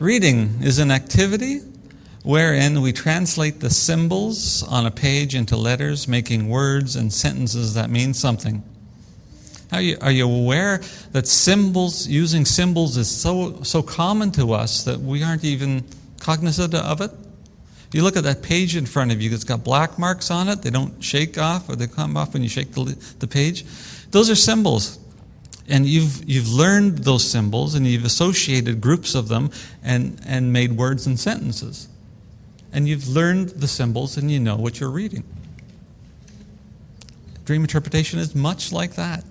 Reading is an activity wherein we translate the symbols on a page into letters, making words and sentences that mean something. Are you aware that using symbols is so common to us that we aren't even cognizant of it? You look at that page in front of you, it's got black marks on it. They don't shake off, or they come off when you shake the page. Those are symbols. And you've learned those symbols, and you've associated groups of them and made words and sentences. And you've learned the symbols, and you know what you're reading. Dream interpretation is much like that.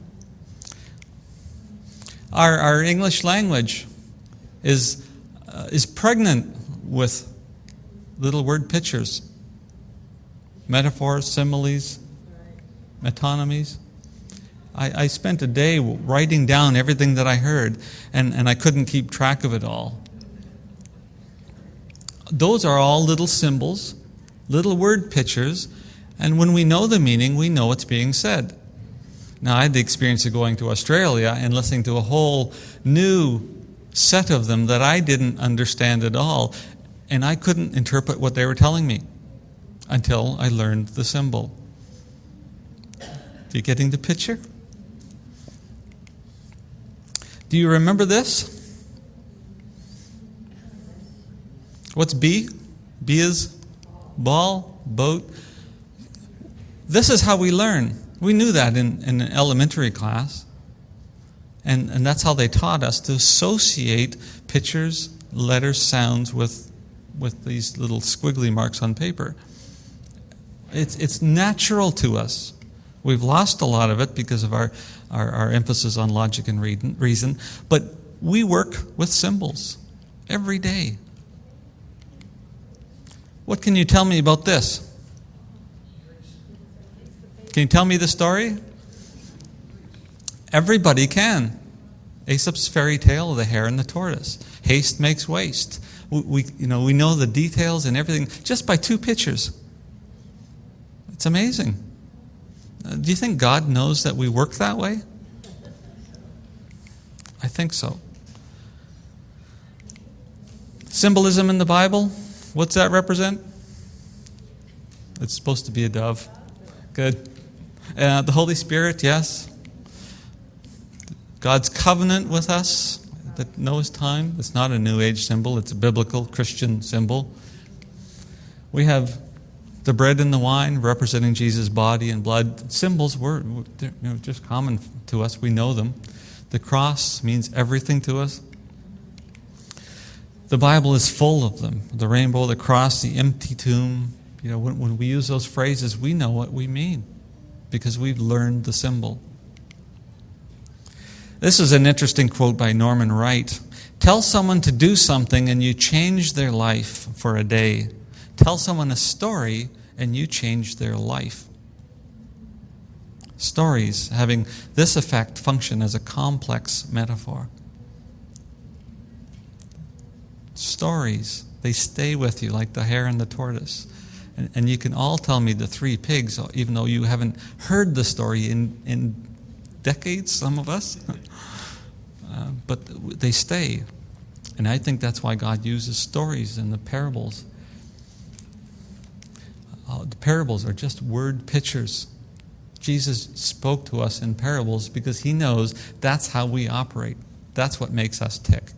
Our English language is pregnant with little word pictures, metaphors, similes, metonymies. I spent a day writing down everything that I heard, and I couldn't keep track of it all. Those are all little symbols, little word pictures, and when we know the meaning, we know what's being said. Now, I had the experience of going to Australia and listening to a whole new set of them that I didn't understand at all, and I couldn't interpret what they were telling me until I learned the symbol. Are you getting the picture? Do you remember this? What's B? B is ball, boat. This is how we learn. We knew that in an elementary class. And that's how they taught us to associate pictures, letters, sounds with these little squiggly marks on paper. It's natural to us. We've lost a lot of it because of our emphasis on logic and reason. But we work with symbols every day. What can you tell me about this? Can you tell me the story? Everybody can. Aesop's fairy tale of the hare and the tortoise. Haste makes waste. We know the details and everything just by 2 pictures. It's amazing. Do you think God knows that we work that way? I think so. Symbolism in the Bible, what's that represent? It's supposed to be a dove. Good. The Holy Spirit, yes. God's covenant with us that knows time. It's not a New Age symbol. It's a biblical Christian symbol. We have the bread and the wine representing Jesus' body and blood. Symbols were just common to us. We know them. The cross means everything to us. The Bible is full of them. The rainbow, the cross, the empty tomb. When we use those phrases, we know what we mean because we've learned the symbol. This is an interesting quote by Norman Wright. Tell someone to do something and you change their life for a day. Tell someone a story and you change their life. Stories having this effect function as a complex metaphor. Stories, they stay with you like the hare and the tortoise. And you can all tell me the 3 pigs, even though you haven't heard the story in decades, some of us. But they stay. And I think that's why God uses stories in the parables. The parables are just word pictures. Jesus spoke to us in parables because he knows that's how we operate. That's what makes us tick.